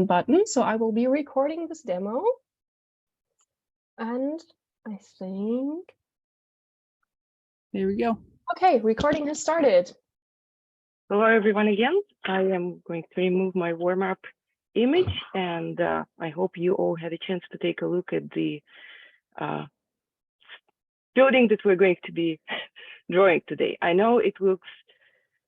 button. So I will be recording this demo. And I think... There we go. Okay, recording has started. Hello, everyone again. I am going to remove my warm-up image, and I hope you all had a chance to take a look at the building that we're going to be drawing today. I know it looks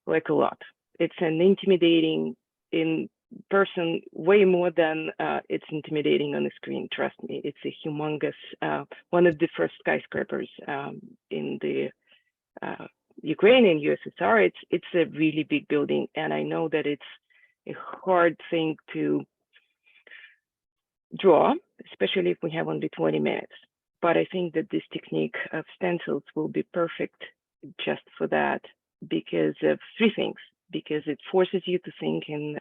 like a lot. It's an intimidating in person way more than it's intimidating on the screen. Trust me, it's a humongous, one of the first skyscrapers in the Ukrainian USSR. It's a really big building, and I know that it's a hard thing to draw, especially if we have only 20 minutes. But I think that this technique of stencils will be perfect just for that because of three things: because it forces you to think in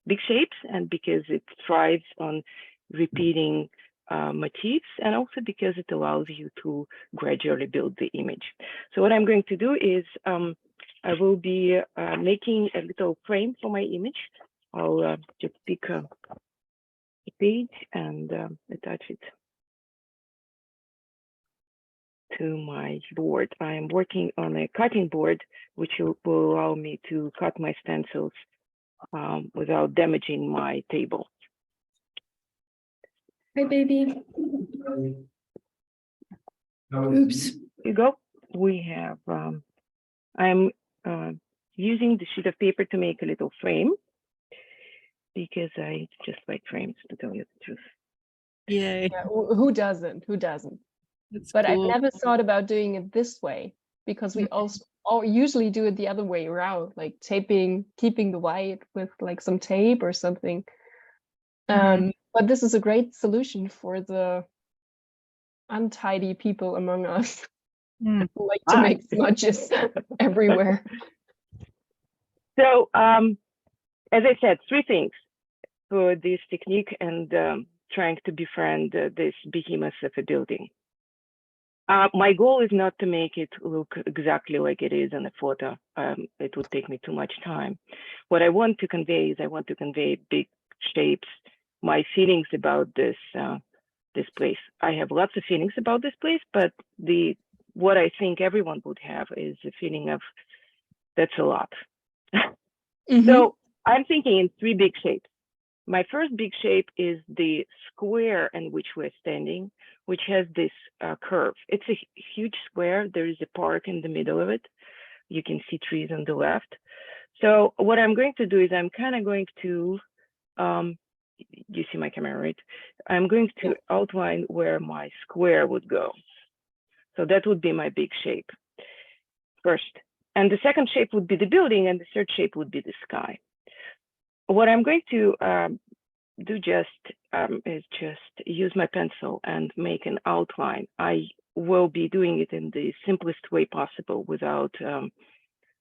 big shapes, and because it thrives on repeating motifs, and also because it allows you to gradually build the image. So what I'm going to do is I will be making a little frame for my image. I'll just pick a page and attach it to my board. I am working on a cutting board, which will allow me to cut my stencils without damaging my table. Hi, baby. Oops. Here you go. We have, I'm using the sheet of paper to make a little frame because I just like frames, to tell you the truth. Yay. Yeah, who doesn't? Who doesn't? That's But cool. I've never thought about doing it this way, because we also usually do it the other way around, like keeping the white with like some tape or something. But this is a great solution for the untidy people among us who like to make smudges everywhere. So, as I said, three things for this technique and trying to befriend this behemoth of a building. My goal is not to make it look exactly like it is in a photo. It would take me too much time. What I want to convey is I want to convey big shapes, my feelings about this this place. I have lots of feelings about this place, but what I think everyone would have is a feeling of that's a lot. So I'm thinking in three big shapes. My first big shape is the square in which we're standing, which has this curve. It's a huge square. There is a park in the middle of it. You can see trees on the left. So what I'm going to do is I'm kind of going to, you see my camera, right? I'm going to outline where my square would go. So that would be my big shape first. And the second shape would be the building, and the third shape would be the sky. What I'm going to do is just use my pencil and make an outline. I will be doing it in the simplest way possible without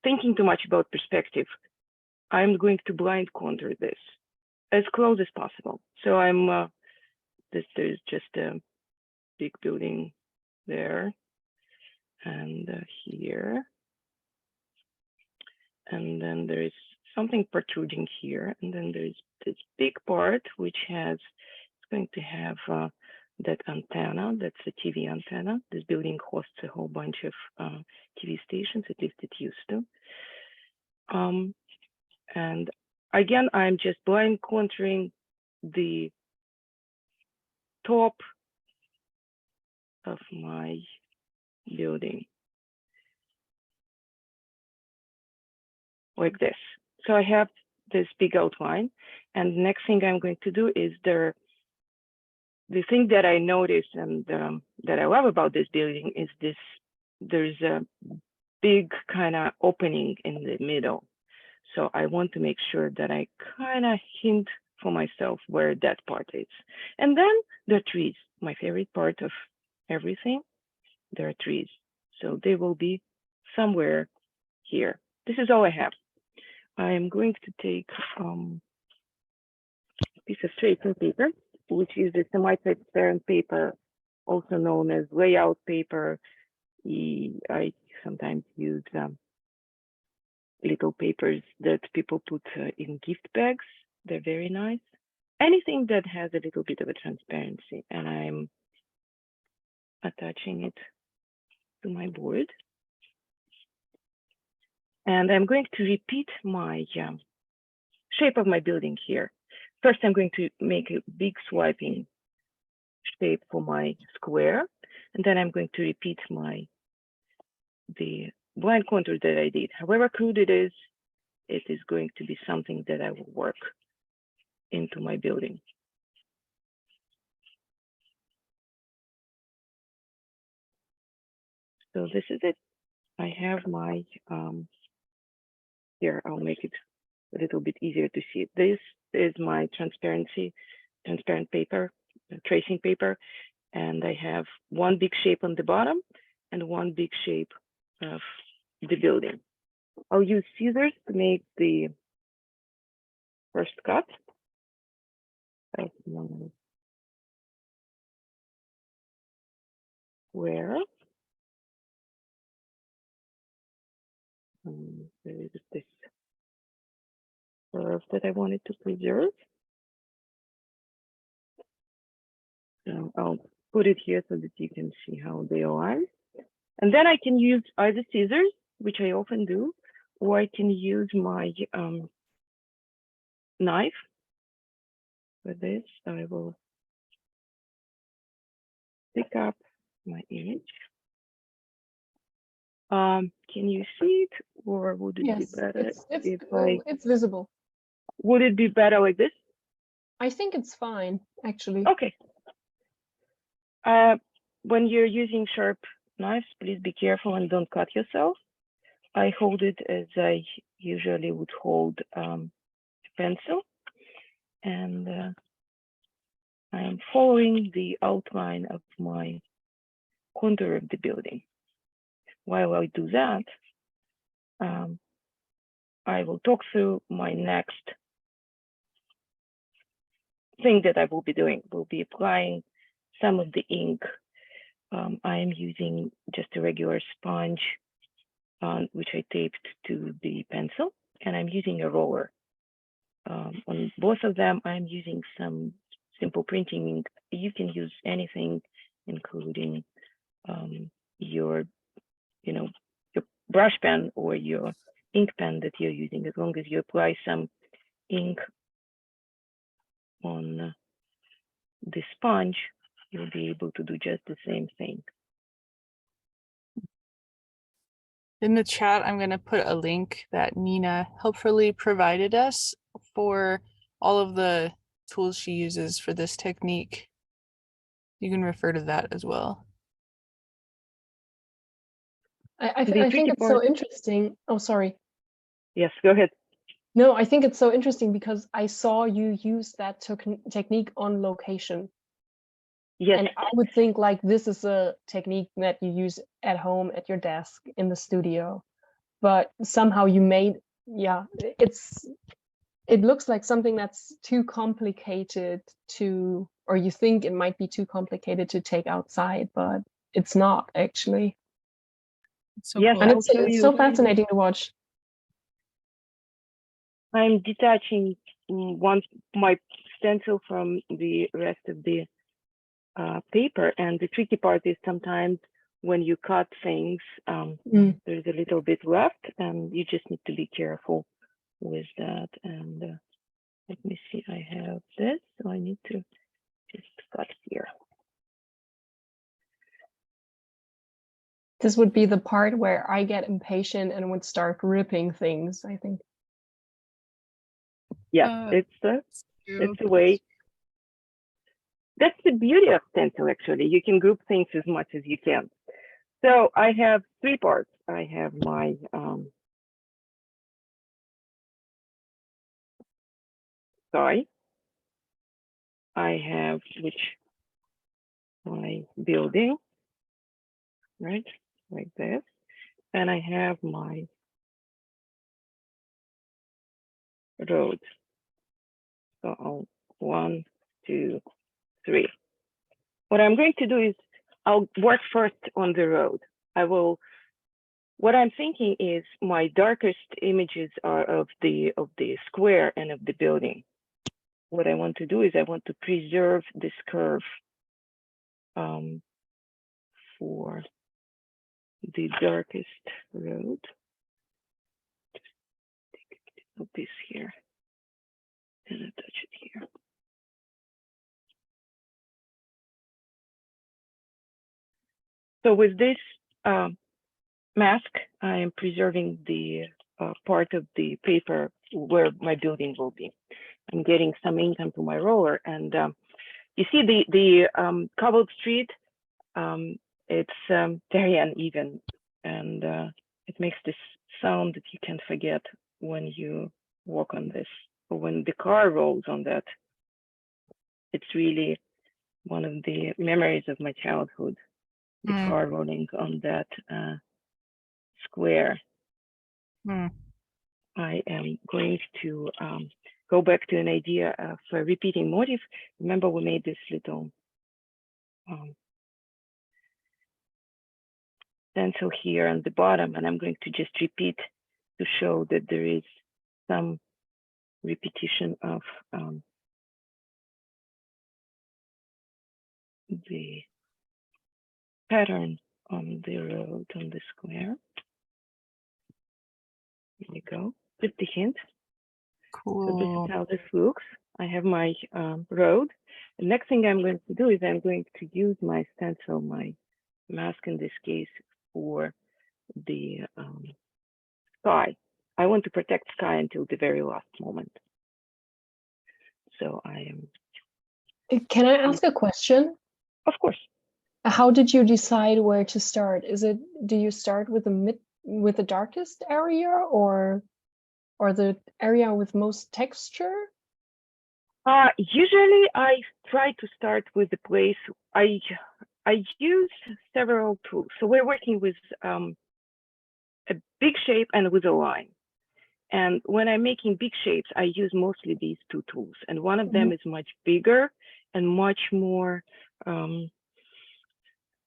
thinking too much about perspective. I'm going to blind contour this as close as possible. So there's just a big building there and here. And then there is something protruding here, and then there's this big part which it's going to have that antenna. That's a TV antenna. This building hosts a whole bunch of TV stations, at least it used to. And again, I'm just blind contouring the top of my building like this. So I have this big outline, and the next thing I'm going to do is the thing that I noticed and that I love about this building is there's a big kind of opening in the middle. So I want to make sure that I kind of hint for myself where that part is. And then the trees, my favorite part of everything, there are trees. So they will be somewhere here. This is all I have. I am going to take a piece of tracing paper, which is a semi-transparent paper, also known as layout paper. I sometimes use little papers that people put in gift bags. They're very nice. anything that has a little bit of a transparency, and I'm attaching it to my board. And I'm going to repeat my shape of my building here. First, I'm going to make a big swiping shape for my square, and then I'm going to repeat the blind contour that I did. However crude it is going to be something that I will work into my building. So this is it. I have my, here, I'll make it a little bit easier to see. This is my transparent paper, tracing paper. And I have one big shape on the bottom and one big shape of the building. I'll use scissors to make the first cut. Where? There is this curve that I wanted to preserve. So I'll put it here so that you can see how they align. And then I can use either scissors, which I often do, or I can use my knife. For this, I will pick up my image. Can you see it, or would it be better it's visible. Would it be better like this? I think it's fine, actually. Okay. When you're using sharp knives, please be careful and don't cut yourself. I hold it as I usually would hold a pencil, and I am following the outline of my contour of the building. While I do that, I will talk through my next thing that I will be doing. We'll be applying some of the ink. I am using just a regular sponge, which I taped to the pencil, and I'm using a roller. On both of them, I'm using some simple printing ink. You can use anything, including your brush pen or your ink pen that you're using, as long as you apply some ink on the sponge, you'll be able to do just the same thing. In the chat, I'm going to put a link that Nina helpfully provided us for all of the tools she uses for this technique. You can refer to that as well. I think it's so interesting. Oh, sorry. Yes, go ahead. No, I think it's so interesting because I saw you use that technique on location. Yes. And I would think like this is a technique that you use at home, at your desk, in the studio. But somehow you made, it looks like something that's too complicated to, or you think it might be too complicated to take outside, but it's not actually. So yes, cool. And it's so fascinating to watch. I'm detaching my stencil from the rest of the paper, and the tricky part is sometimes when you cut things, there's a little bit left, and you just need to be careful with that. And let me see, I have this, so I need to just cut here. This would be the part where I get impatient and would start ripping things, I think. Yeah, it's a way. That's the beauty of stencil, actually. You can group things as much as you can. So I have three parts. I have my I have my building, right, like this, and I have my road. So 1, 2, 3. What I'm going to do is I'll work first on the road. What I'm thinking is my darkest images are of the square and of the building, what I want to do is I want to preserve this curve for the darkest road. Put this here and attach it here. So with this mask, I am preserving the part of the paper where my building will be. I'm getting some ink onto my roller, and you see the cobbled street. It's very uneven, and it makes this sound that you can't forget when you walk on this, or when the car rolls on that. It's really one of the memories of my childhood, the car rolling on that square. I am going to go back to an idea of a repeating motif. Remember, we made this little stencil here on the bottom, and I'm going to just repeat to show that there is some repetition of the pattern on the road, on the square. Here we go. Just a hint. Cool. So this is how this looks. I have my road. The next thing I'm going to do is I'm going to use my stencil, my mask in this case, for the sky. I want to protect sky until the very last moment. So I am. Can I ask a question? Of course. How did you decide where to start? Do you start with the darkest area, or the area with most texture? Usually I try to start with the place. I use several tools. So we're working with a big shape and with a line. And when I'm making big shapes, I use mostly these two tools. And one of them is much bigger and much more,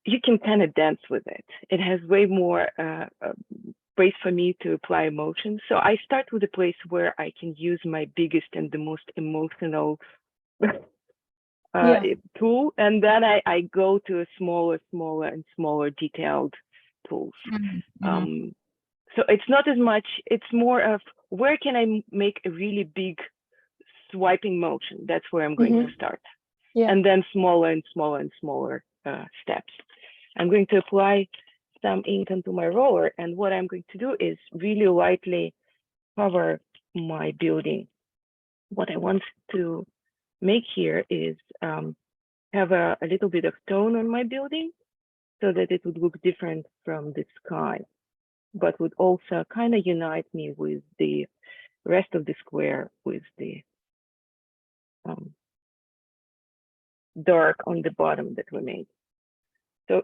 you can kind of dance with it. It has way more space for me to apply emotion. So I start with a place where I can use my biggest and the most emotional tool. And then I go to a smaller and smaller detailed tools. So it's not as much, it's more of where can I make a really big swiping motion? That's where I'm going to start. And then smaller and smaller and smaller steps. I'm going to apply some ink onto my roller. And what I'm going to do is really lightly cover my building. What I want to make here is have a little bit of tone on my building so that it would look different from the sky, but would also kind of unite me with the rest of the square, with the dark on the bottom that we made. So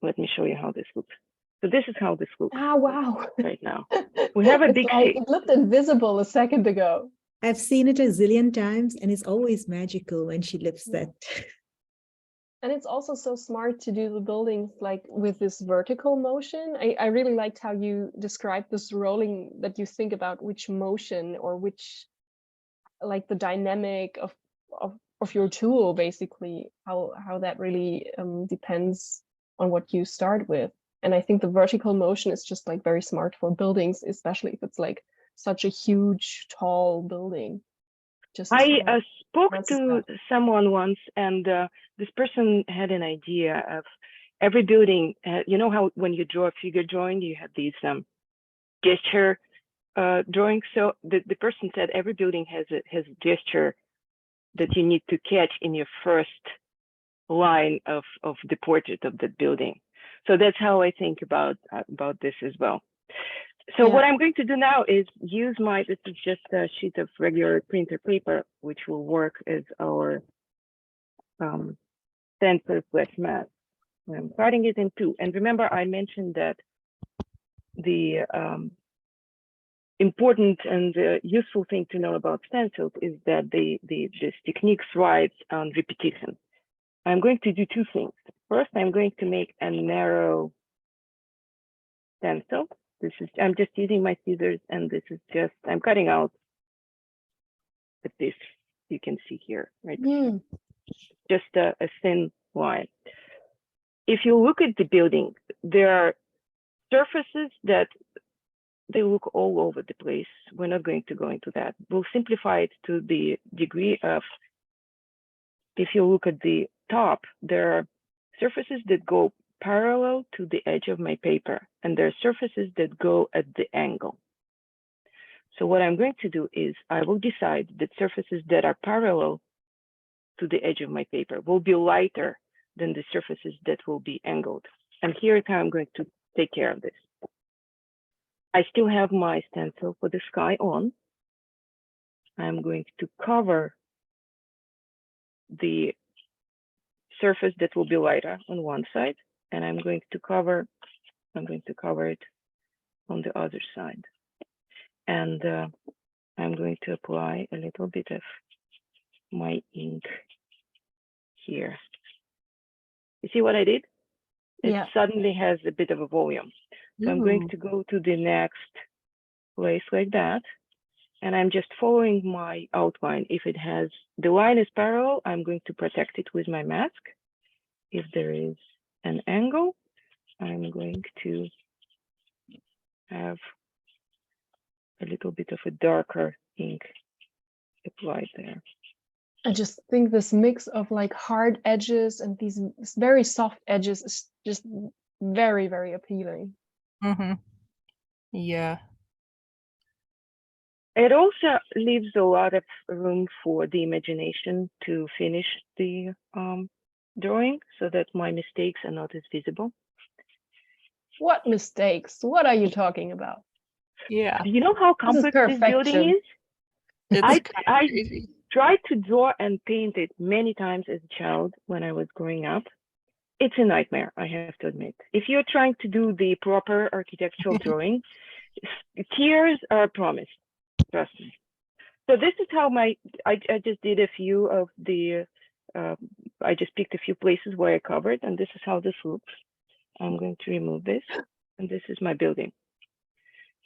let me show you how this looks. So this is how this looks. Ah, wow. Right now. We have a big shape. It looked invisible a second ago. I've seen it a zillion times, and it's always magical when she lifts that. And it's also so smart to do the buildings like with this vertical motion. I really liked how you described this rolling, that you think about which motion or which, like the dynamic of your tool, basically, how that really depends on what you start with. And I think the vertical motion is just like very smart for buildings, especially if it's like such a huge, tall building. I spoke to someone once, and this person had an idea of every building. You know how when you draw a figure drawing, you have these gesture drawings. So the person said every building has a gesture that you need to catch in your first line of the portrait of that building. So that's how I think about this as well. So what I'm going to do now is use this is just a sheet of regular printer paper, which will work as our stencil flash mask. I'm cutting it in two. And remember, I mentioned that the important and useful thing to know about stencils is that this technique thrives on repetition. I'm going to do two things. First, I'm going to make a narrow stencil. I'm just using my scissors, and this is just, I'm cutting out this you can see here, right? Mm. Just a thin line. If you look at the building, there are surfaces that they look all over the place. We're not going to go into that. We'll simplify it to the degree of, if you look at the top, there are surfaces that go parallel to the edge of my paper, and there are surfaces that go at the angle. So what I'm going to do is I will decide that surfaces that are parallel to the edge of my paper will be lighter than the surfaces that will be angled. And here is how I'm going to take care of this. I still have my stencil for the sky on. I'm going to cover the surface that will be lighter on one side, and I'm going to cover it on the other side. And I'm going to apply a little bit of my ink here. You see what I did? It suddenly has a bit of a volume. So I'm going to go to the next place like that. And I'm just following my outline. If it has, the line is parallel, I'm going to protect it with my mask. If there is an angle, I'm going to have a little bit of a darker ink applied there. I just think this mix of like hard edges and these very soft edges is just very, very appealing. Mm-hmm. Yeah. It also leaves a lot of room for the imagination to finish the drawing so that my mistakes are not as visible. What mistakes? What are you talking about? Yeah. Do you know how This is complex this building perfection. is? It's I crazy. tried to draw and paint it many times as a child when I was growing up. It's a nightmare, I have to admit. If you're trying to do the proper architectural drawing, tears are promised, trust me. So this is how I just did a few of the, I just picked a few places where I covered, and this is how this looks. I'm going to remove this, and this is my building.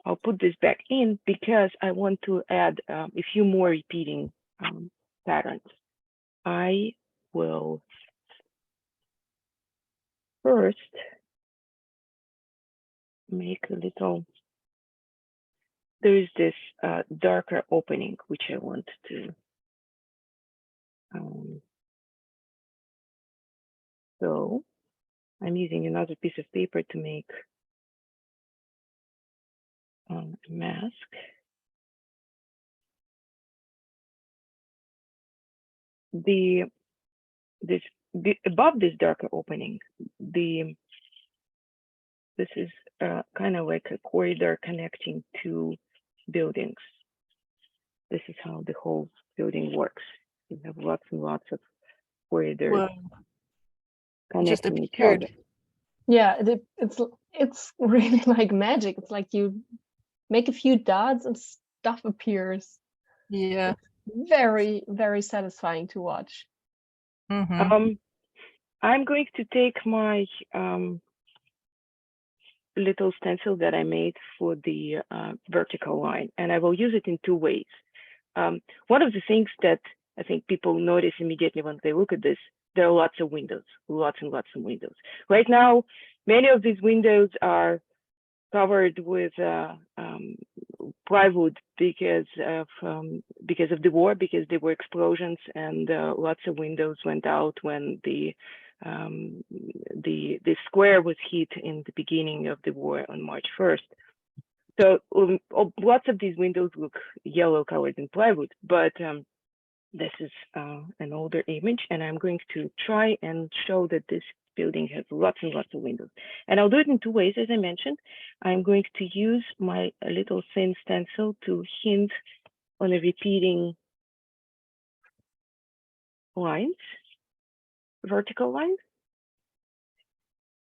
I'll put this back in because I want to add a few more repeating patterns. I will first make a little, there is this darker opening, which I want to, so I'm using another piece of paper to make a mask. Above this darker opening, this is kind of like a corridor connecting two buildings. This is how the whole building works. You have lots and lots of corridors connecting each other. Yeah, it's really like magic. It's like you make a few dots and stuff appears. Yeah. It's very, very satisfying to watch. Mm-hmm. I'm going to take my little stencil that I made for the vertical line, and I will use it in two ways. One of the things that I think people notice immediately when they look at this, there are lots of windows, lots and lots of windows. Right now, many of these windows are covered with plywood because of the war, because there were explosions, and lots of windows went out when the square was hit in the beginning of the war on March 1st. So lots of these windows look yellow colored in plywood, but this is an older image, and I'm going to try and show that this building has lots and lots of windows. And I'll do it in two ways, as I mentioned. I'm going to use my little thin stencil to hint on a repeating lines, vertical lines.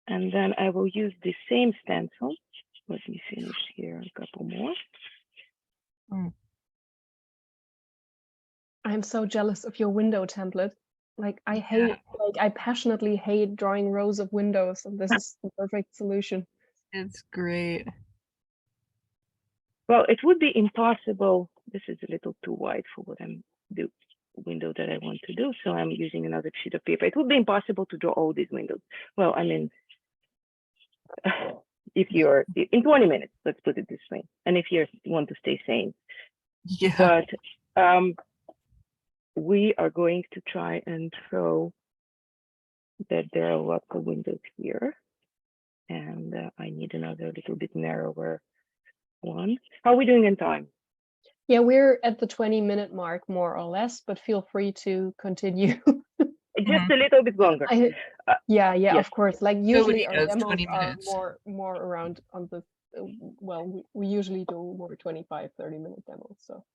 And then I will use the same stencil. Let me finish here a couple more. I'm so jealous of your window template. Like I passionately hate drawing rows of windows, and this is the perfect solution. It's great. Well, it would be impossible. This is a little too wide for what I'm doing. window that I want to do. So I'm using another sheet of paper. It would be impossible to draw all these windows. Well, I mean, if you're in 20 minutes, let's put it this way. And if you want to stay sane. Yeah. But we are going to try and show that there are lots of windows here. And I need another little bit narrower one. How are we doing in time? Yeah, we're at the 20-minute mark, more or less, but feel free to continue. Just a little bit longer. Yeah, yes. of course. Like usually Nobody our does demos 20 are minutes. more around on the, well, we usually do more 25, 30-minute demos. So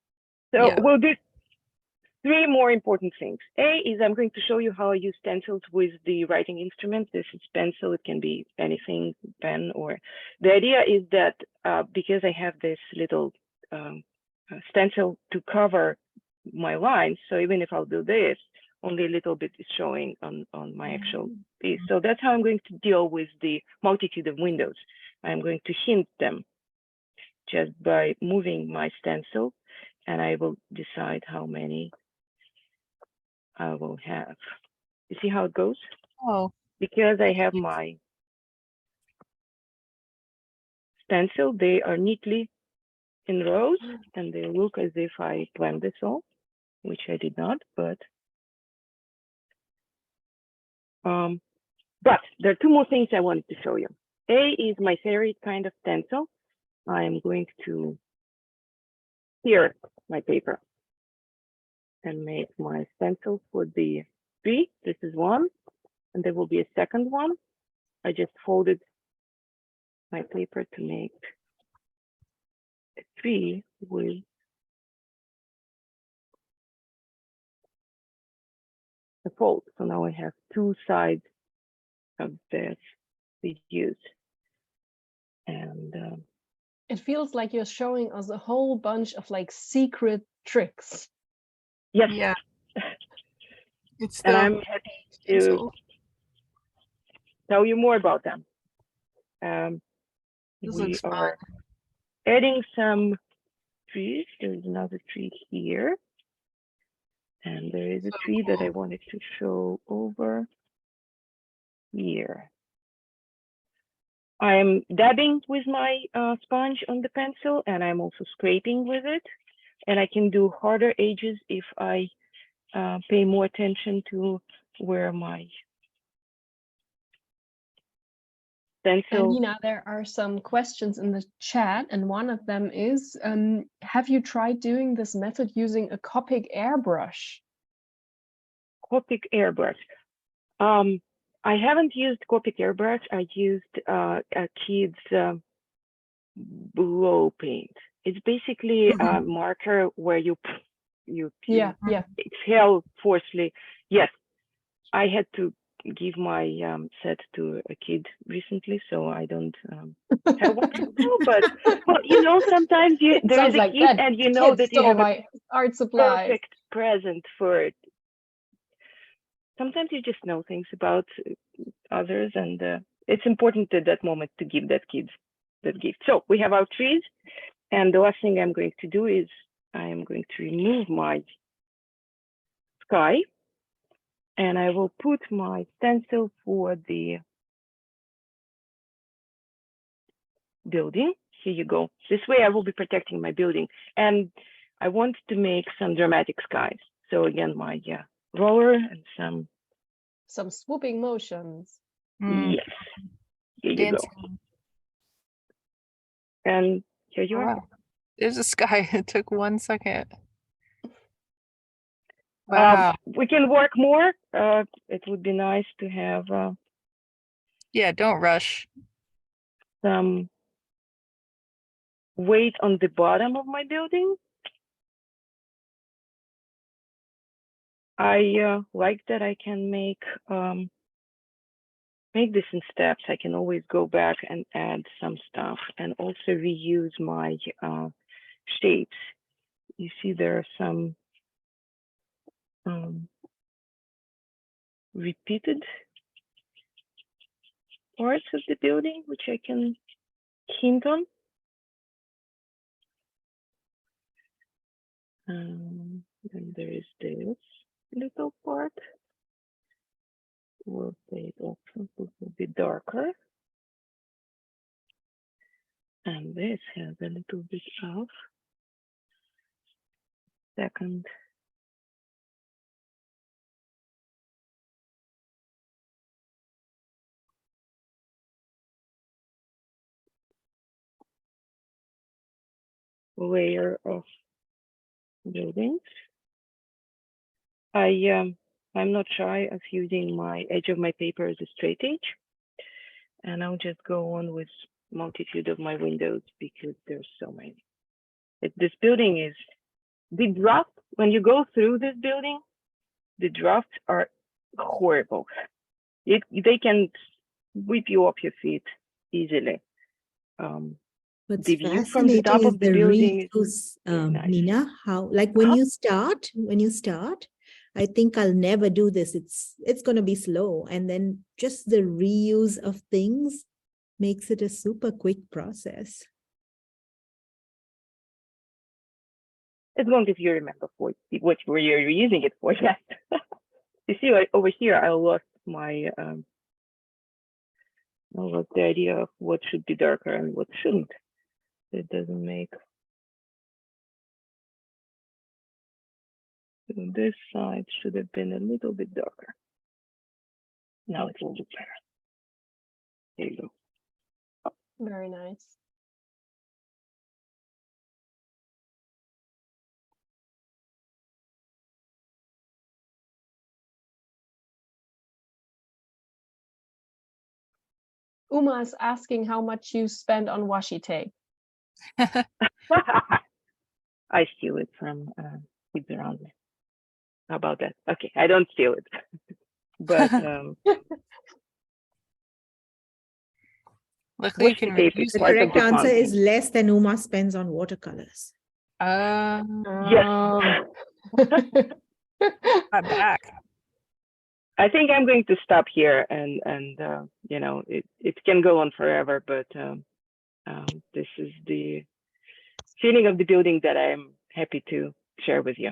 Yeah. we'll do 3 more important things. A is I'm going to show you how I use stencils with the writing instrument. This is pencil. It can be anything, pen, or the idea is that because I have this little stencil to cover my lines, so even if I'll do this, only a little bit is showing on my actual piece. So that's how I'm going to deal with the multitude of windows. I'm going to hint them just by moving my stencil, and I will decide how many I will have. You see how it goes? Oh. Because I have my stencil, they are neatly in rows, and they look as if I planned this all, which I did not, but there are 2 more things I wanted to show you. A is my favorite kind of stencil. I am going to tear my paper and make my stencil for the tree. This is one, and there will be a second one. I just folded my paper to make a tree with a fold. So now I have 2 sides of this to use. And it feels like you're showing us a whole bunch of like secret tricks. yes, Yeah. It's and I'm happy to tell you more about them. We are adding some trees. There's another tree here. And there is a tree that I wanted to show over here. I'm dabbing with my sponge on the pencil, and I'm also scraping with it. And I can do harder edges if I pay more attention to where my stencil. And Nina, there are some questions in the chat, and one of them is, have you tried doing this method using a Copic airbrush? Copic airbrush. I haven't used Copic airbrush. I used a kid's blow paint. It's basically a marker where you exhale forcefully. Yes, I had to give my set to a kid recently, so I don't have one right now. But well, you know, sometimes there is a like kid, and you know that you have a art supply. perfect present for it. Sometimes you just know things about others, and it's important at that moment to give that kid that gift. So we have our trees, and the last thing I'm going to do is I'm going to remove my sky, and I will put my stencil for the building. Here you go. This way I will be protecting my building, and I want to make some dramatic skies. So again, my roller and some swooping motions. Yes, here you go. And here you are. Wow. There's a sky. It took 1 second. Wow. We can work more. It would be nice to have yeah, don't rush. some weight on the bottom of my building. I like that I can make this in steps. I can always go back and add some stuff, and also reuse my shapes. You see there are some repeated parts of the building, which I can hint on. then there is this little part. We'll say it also will be darker. And this has a little bit of second. Layer of buildings. I'm not shy of using my edge of my paper as a straight edge, and I'll just go on with multitude of my windows because there's so many. This building is the draft. When you go through this building, the drafts are horrible. They can sweep you off your feet easily. What's The view from the top fascinating is of the the building reuse, very nice. Nina, how, like when you start, I think I'll never do this. It's going to be slow. And then just the reuse of things makes it a super quick process. As long as you remember what you're using it for. Yes. You see, over here, I lost my I lost the idea of what should be darker and what shouldn't. It doesn't make. So this side should have been a little bit darker. Now it's a little bit better. There you go. Very nice. Uma is asking how much you spend on washi tape. I steal it from kids around me. How about that? Okay, I don't steal it, but Luckily, you washi can tape reuse is The part of correct the answer fun. is less than Uma spends on watercolors. Yes. Not back. I think I'm going to stop here, and you know, it can go on forever, but this is the feeling of the building that I'm happy to share with you.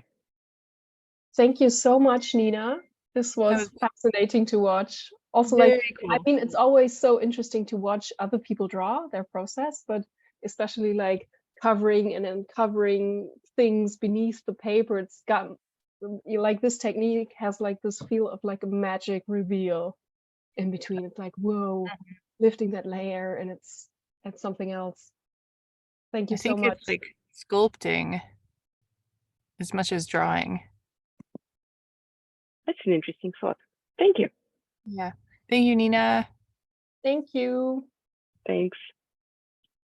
Thank you so much, Nina. This was fascinating to watch. Also, like, I mean, it's always so interesting to watch other people draw their process, but especially like covering and uncovering things beneath the paper. It's got, like, this technique has like this feel of like a magic reveal in between. It's like, whoa, lifting that layer, and it's something else. Thank you so much. It's like sculpting as much as drawing. That's an interesting thought. Thank you. Yeah. Thank you, Nina. Thank you. Thanks.